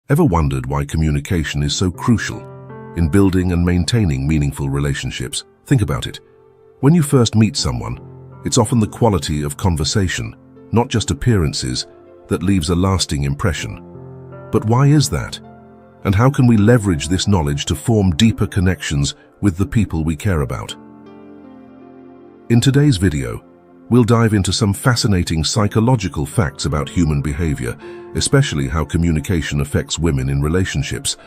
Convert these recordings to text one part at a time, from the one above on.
Ever wondered why communication is so crucial in building and maintaining meaningful relationships? Think about it. When you first meet someone, it's often the quality of conversation, not just appearances, that leaves a lasting impression. But why is that? And how can we leverage this knowledge to form deeper connections with the people we care about? In today's video, we'll dive into some fascinating psychological facts about human behavior, especially how communication affects women in relationships.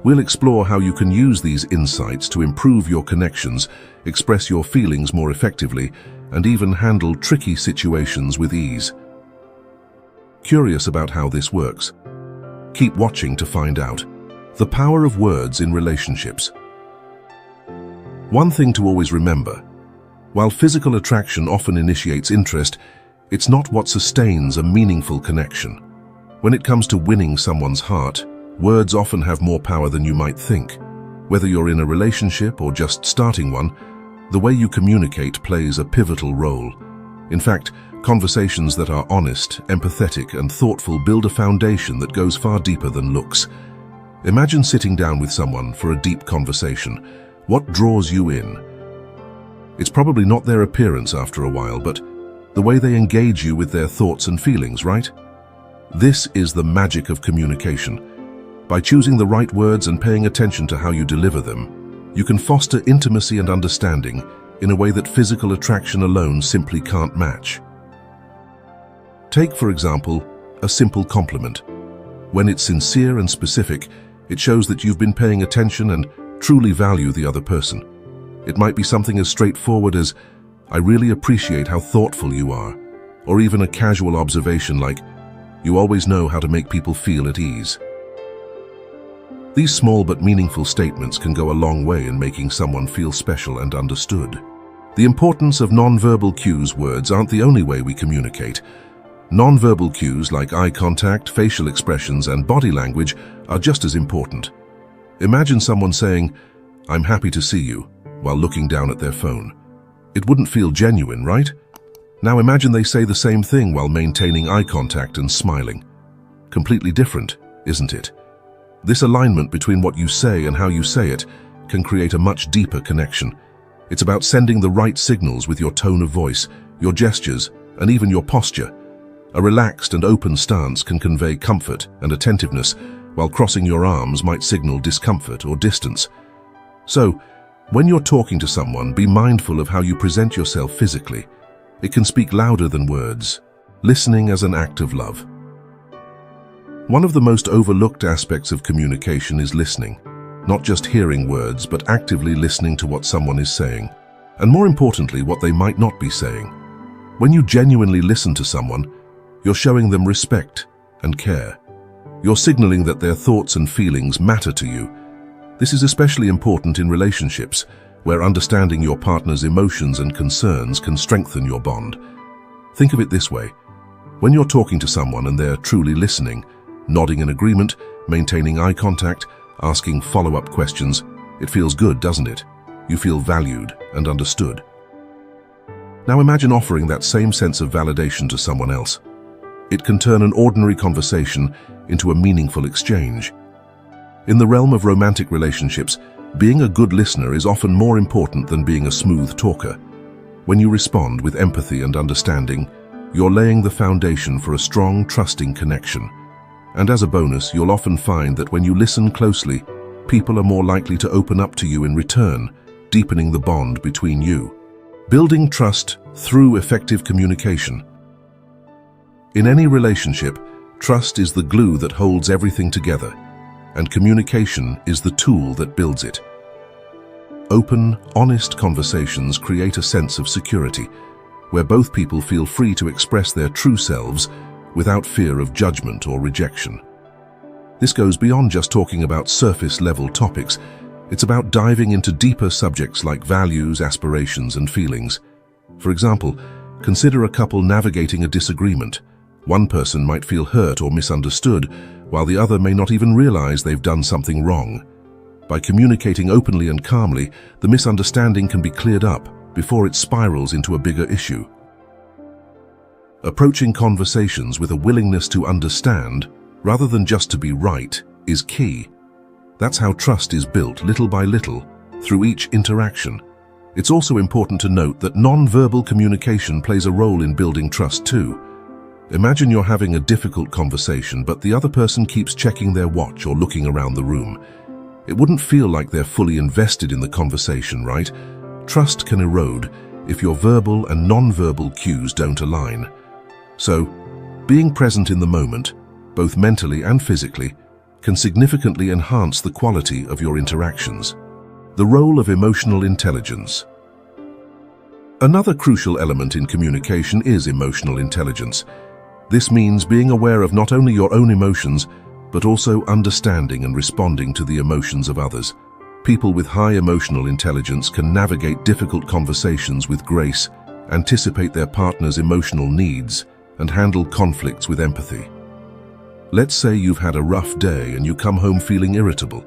We'll explore how you can use these insights to improve your connections, express your feelings more effectively, and even handle tricky situations with ease. Curious about how this works? Keep watching to find out. The power of words in relationships. One thing to always remember: while physical attraction often initiates interest, it's not what sustains a meaningful connection. When it comes to winning someone's heart, words often have more power than you might think. Whether you're in a relationship or just starting one, the way you communicate plays a pivotal role. In fact, conversations that are honest, empathetic, and thoughtful build a foundation that goes far deeper than looks. Imagine sitting down with someone for a deep conversation. What draws you in? It's probably not their appearance after a while, but the way they engage you with their thoughts and feelings, right? This is the magic of communication. By choosing the right words and paying attention to how you deliver them, you can foster intimacy and understanding in a way that physical attraction alone simply can't match. Take, for example, a simple compliment. When it's sincere and specific, it shows that you've been paying attention and truly value the other person. It might be something as straightforward as, "I really appreciate how thoughtful you are," or even a casual observation like, "You always know how to make people feel at ease." These small but meaningful statements can go a long way in making someone feel special and understood. The importance of non-verbal cues. Words aren't the only way we communicate. Non-verbal cues like eye contact, facial expressions, and body language are just as important. Imagine someone saying, "I'm happy to see you," while looking down at their phone. It wouldn't feel genuine, right? Now imagine they say the same thing while maintaining eye contact and smiling. Completely different, isn't it? This alignment between what you say and how you say it can create a much deeper connection. It's about sending the right signals with your tone of voice, your gestures, and even your posture. A relaxed and open stance can convey comfort and attentiveness, while crossing your arms might signal discomfort or distance. So, when you're talking to someone, be mindful of how you present yourself physically. It can speak louder than words. Listening as an act of love. One of the most overlooked aspects of communication is listening. Not just hearing words, but actively listening to what someone is saying. And more importantly, what they might not be saying. When you genuinely listen to someone, you're showing them respect and care. You're signaling that their thoughts and feelings matter to you. This is especially important in relationships, where understanding your partner's emotions and concerns can strengthen your bond. Think of it this way. When you're talking to someone and they're truly listening, nodding in agreement, maintaining eye contact, asking follow-up questions, it feels good, doesn't it? You feel valued and understood. Now imagine offering that same sense of validation to someone else. It can turn an ordinary conversation into a meaningful exchange. In the realm of romantic relationships, being a good listener is often more important than being a smooth talker. When you respond with empathy and understanding, you're laying the foundation for a strong, trusting connection. And as a bonus, you'll often find that when you listen closely, people are more likely to open up to you in return, deepening the bond between you. Building trust through effective communication. In any relationship, trust is the glue that holds everything together, and communication is the tool that builds it. Open, honest conversations create a sense of security, where both people feel free to express their true selves without fear of judgment or rejection. This goes beyond just talking about surface-level topics. It's about diving into deeper subjects like values, aspirations, and feelings. For example, consider a couple navigating a disagreement. One person might feel hurt or misunderstood, while the other may not even realize they've done something wrong. By communicating openly and calmly, the misunderstanding can be cleared up before it spirals into a bigger issue. Approaching conversations with a willingness to understand rather than just to be right, is key. That's how trust is built little by little, through each interaction. It's also important to note that non-verbal communication plays a role in building trust too. Imagine you're having a difficult conversation, but the other person keeps checking their watch or looking around the room. It wouldn't feel like they're fully invested in the conversation, right? Trust can erode if your verbal and non-verbal cues don't align. So, being present in the moment, both mentally and physically, can significantly enhance the quality of your interactions. The role of emotional intelligence. Another crucial element in communication is emotional intelligence. This means being aware of not only your own emotions, but also understanding and responding to the emotions of others. People with high emotional intelligence can navigate difficult conversations with grace, anticipate their partner's emotional needs, and handle conflicts with empathy. Let's say you've had a rough day and you come home feeling irritable.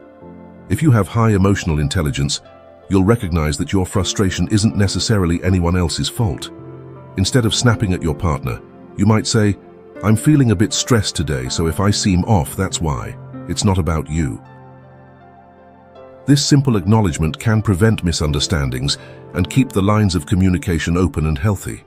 If you have high emotional intelligence, you'll recognize that your frustration isn't necessarily anyone else's fault. Instead of snapping at your partner, you might say, "I'm feeling a bit stressed today, so if I seem off, that's why. It's not about you." This simple acknowledgement can prevent misunderstandings and keep the lines of communication open and healthy.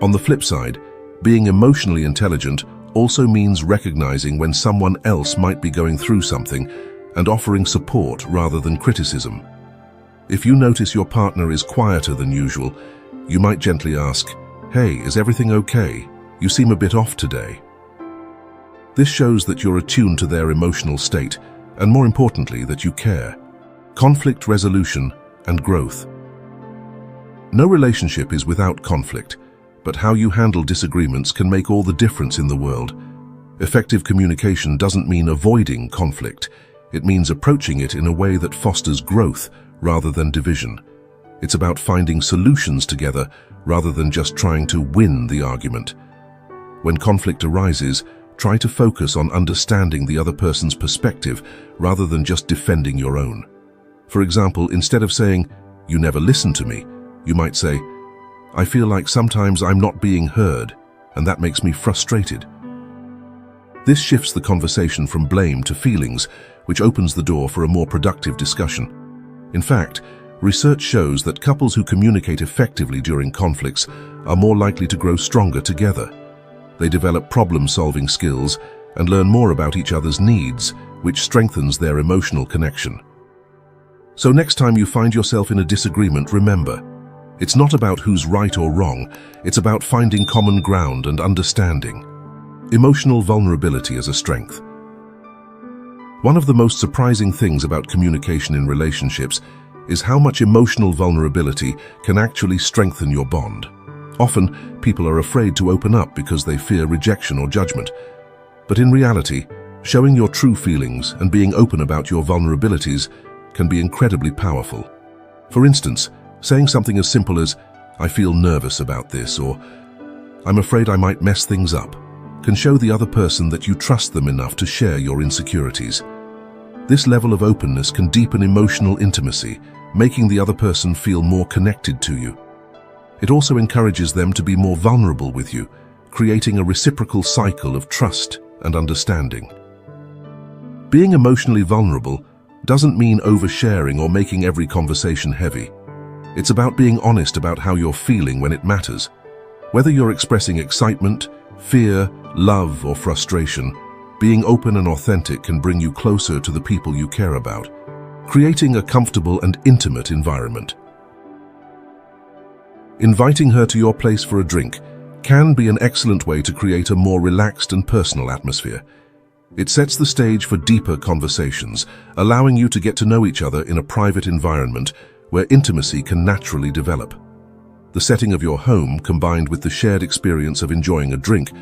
On the flip side, being emotionally intelligent also means recognizing when someone else might be going through something and offering support rather than criticism. If you notice your partner is quieter than usual, you might gently ask, "Hey, is everything okay? You seem a bit off today." This shows that you're attuned to their emotional state, and more importantly, that you care. Conflict resolution and growth. No relationship is without conflict, but how you handle disagreements can make all the difference in the world. Effective communication doesn't mean avoiding conflict. It means approaching it in a way that fosters growth rather than division. It's about finding solutions together rather than just trying to win the argument. When conflict arises, try to focus on understanding the other person's perspective rather than just defending your own. For example, instead of saying, "You never listen to me," you might say, "I feel like sometimes I'm not being heard, and that makes me frustrated." This shifts the conversation from blame to feelings, which opens the door for a more productive discussion. In fact, research shows that couples who communicate effectively during conflicts are more likely to grow stronger together. They develop problem-solving skills and learn more about each other's needs, which strengthens their emotional connection. So next time you find yourself in a disagreement, remember, it's not about who's right or wrong, it's about finding common ground and understanding. Emotional vulnerability as a strength. One of the most surprising things about communication in relationships is how much emotional vulnerability can actually strengthen your bond. Often, people are afraid to open up because they fear rejection or judgment. But in reality, showing your true feelings and being open about your vulnerabilities can be incredibly powerful. For instance, saying something as simple as, "I feel nervous about this," or "I'm afraid I might mess things up," can show the other person that you trust them enough to share your insecurities. This level of openness can deepen emotional intimacy, making the other person feel more connected to you. It also encourages them to be more vulnerable with you, creating a reciprocal cycle of trust and understanding. Being emotionally vulnerable doesn't mean oversharing or making every conversation heavy. It's about being honest about how you're feeling when it matters. Whether you're expressing excitement, fear, love, or frustration, being open and authentic can bring you closer to the people you care about, creating a comfortable and intimate environment. Inviting her to your place for a drink can be an excellent way to create a more relaxed and personal atmosphere. It sets the stage for deeper conversations, allowing you to get to know each other in a private environment where intimacy can naturally develop. The setting of your home, combined with the shared experience of enjoying a drink,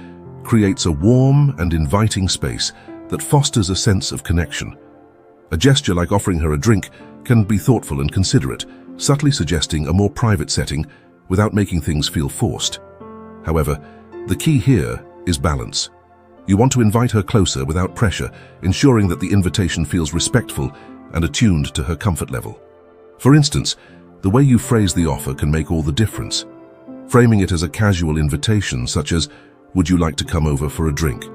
creates a warm and inviting space that fosters a sense of connection. A gesture like offering her a drink can be thoughtful and considerate, subtly suggesting a more private setting without making things feel forced. However, the key here is balance. You want to invite her closer without pressure, ensuring that the invitation feels respectful and attuned to her comfort level. For instance, the way you phrase the offer can make all the difference. Framing it as a casual invitation, such as, "Would you like to come over for a drink?"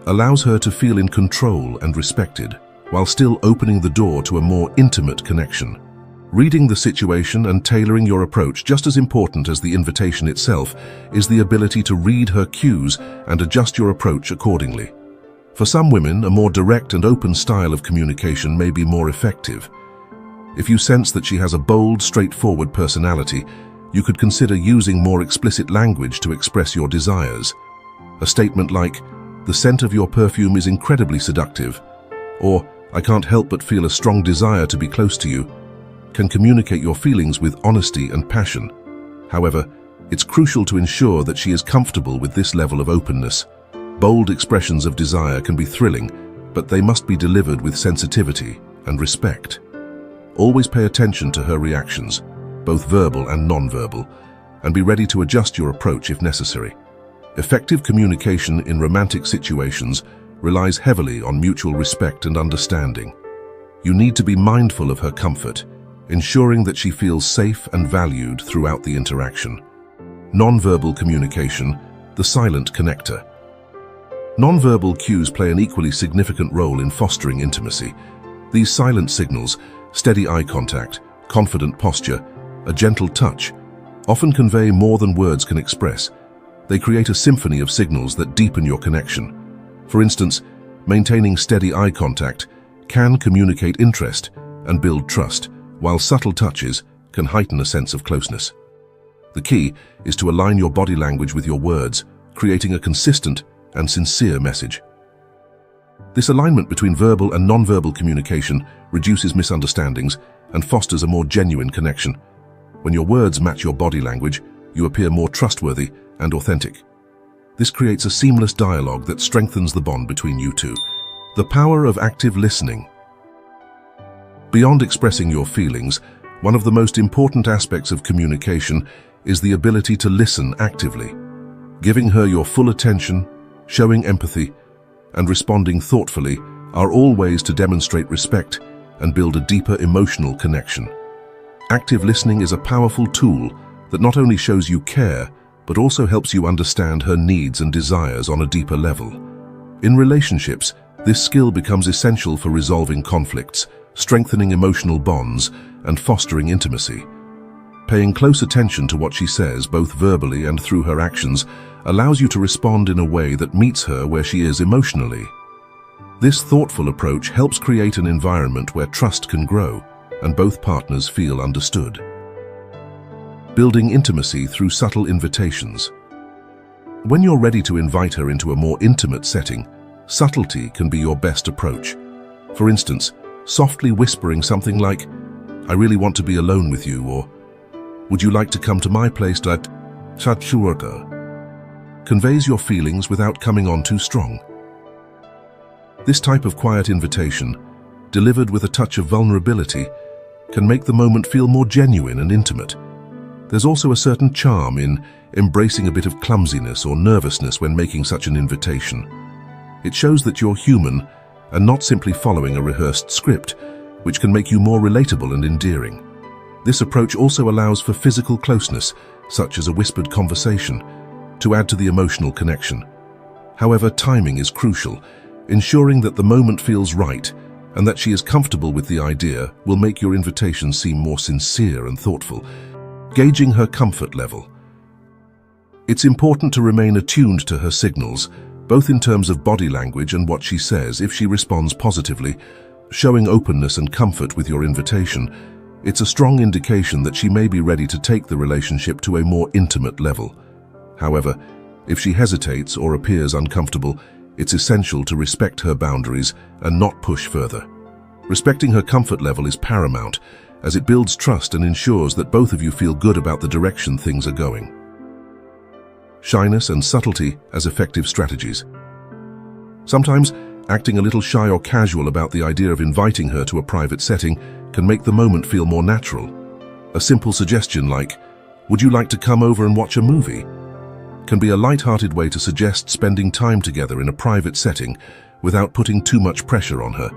allows her to feel in control and respected, while still opening the door to a more intimate connection. Reading the situation and tailoring your approach, just as important as the invitation itself, is the ability to read her cues and adjust your approach accordingly. For some women, a more direct and open style of communication may be more effective. If you sense that she has a bold, straightforward personality, you could consider using more explicit language to express your desires. A statement like, "The scent of your perfume is incredibly seductive," or "I can't help but feel a strong desire to be close to you," can communicate your feelings with honesty and passion. However, it's crucial to ensure that she is comfortable with this level of openness. Bold expressions of desire can be thrilling, but they must be delivered with sensitivity and respect. Always pay attention to her reactions, both verbal and non-verbal, and be ready to adjust your approach if necessary. Effective communication in romantic situations relies heavily on mutual respect and understanding. You need to be mindful of her comfort, ensuring that she feels safe and valued throughout the interaction. Non-verbal communication, the silent connector. Non-verbal cues play an equally significant role in fostering intimacy. These silent signals, steady eye contact, confident posture, a gentle touch, often convey more than words can express. They create a symphony of signals that deepen your connection. For instance, maintaining steady eye contact can communicate interest and build trust, while subtle touches can heighten a sense of closeness. The key is to align your body language with your words, creating a consistent and sincere message. This alignment between verbal and non-verbal communication reduces misunderstandings and fosters a more genuine connection. When your words match your body language, you appear more trustworthy and authentic. This creates a seamless dialogue that strengthens the bond between you two. The power of active listening. Beyond expressing your feelings, one of the most important aspects of communication is the ability to listen actively. Giving her your full attention, showing empathy, and responding thoughtfully are all ways to demonstrate respect and build a deeper emotional connection. Active listening is a powerful tool that not only shows you care, but also helps you understand her needs and desires on a deeper level. In relationships, this skill becomes essential for resolving conflicts, strengthening emotional bonds, and fostering intimacy. Paying close attention to what she says, both verbally and through her actions, allows you to respond in a way that meets her where she is emotionally. This thoughtful approach helps create an environment where trust can grow and both partners feel understood. Building intimacy through subtle invitations. When you're ready to invite her into a more intimate setting, subtlety can be your best approach. For instance, softly whispering something like, "I really want to be alone with you," or "Would you like to come to my place at Chachuarga?" conveys your feelings without coming on too strong. This type of quiet invitation, delivered with a touch of vulnerability, can make the moment feel more genuine and intimate. There's also a certain charm in embracing a bit of clumsiness or nervousness when making such an invitation. It shows that you're human and not simply following a rehearsed script, which can make you more relatable and endearing. This approach also allows for physical closeness, such as a whispered conversation, to add to the emotional connection. However, timing is crucial. Ensuring that the moment feels right and that she is comfortable with the idea will make your invitation seem more sincere and thoughtful. Gauging her comfort level. It's important to remain attuned to her signals, both in terms of body language and what she says. If she responds positively, showing openness and comfort with your invitation, it's a strong indication that she may be ready to take the relationship to a more intimate level. However, if she hesitates or appears uncomfortable, it's essential to respect her boundaries and not push further. Respecting her comfort level is paramount, as it builds trust and ensures that both of you feel good about the direction things are going. Shyness and subtlety as effective strategies. Sometimes, acting a little shy or casual about the idea of inviting her to a private setting can make the moment feel more natural. A simple suggestion like, "Would you like to come over and watch a movie?" can be a light-hearted way to suggest spending time together in a private setting without putting too much pressure on her.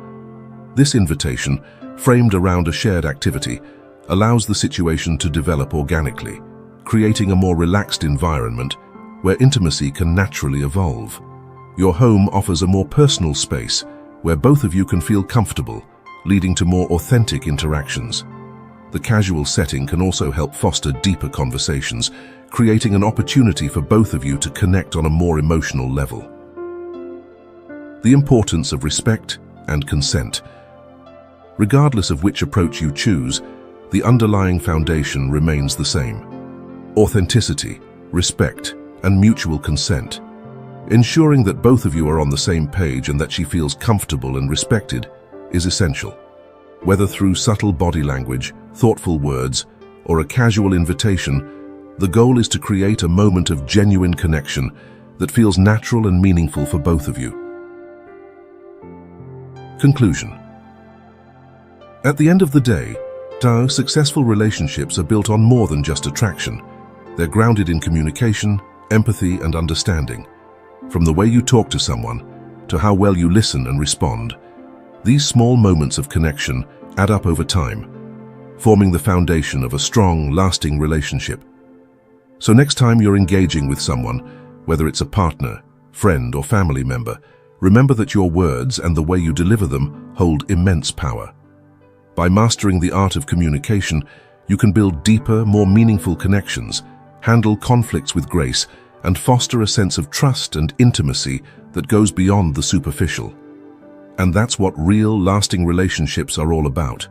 This invitation, framed around a shared activity, allows the situation to develop organically, creating a more relaxed environment where intimacy can naturally evolve. Your home offers a more personal space where both of you can feel comfortable, leading to more authentic interactions. The casual setting can also help foster deeper conversations, creating an opportunity for both of you to connect on a more emotional level. The importance of respect and consent. Regardless of which approach you choose, the underlying foundation remains the same: authenticity, respect, and mutual consent. Ensuring that both of you are on the same page and that she feels comfortable and respected is essential. Whether through subtle body language, thoughtful words, or a casual invitation, the goal is to create a moment of genuine connection that feels natural and meaningful for both of you. Conclusion. At the end of the day, successful relationships are built on more than just attraction. They're grounded in communication, empathy, and understanding. From the way you talk to someone to how well you listen and respond, these small moments of connection add up over time, forming the foundation of a strong, lasting relationship. So next time you're engaging with someone, whether it's a partner, friend, or family member, remember that your words and the way you deliver them hold immense power. By mastering the art of communication, you can build deeper, more meaningful connections, handle conflicts with grace, and foster a sense of trust and intimacy that goes beyond the superficial. And that's what real, lasting relationships are all about.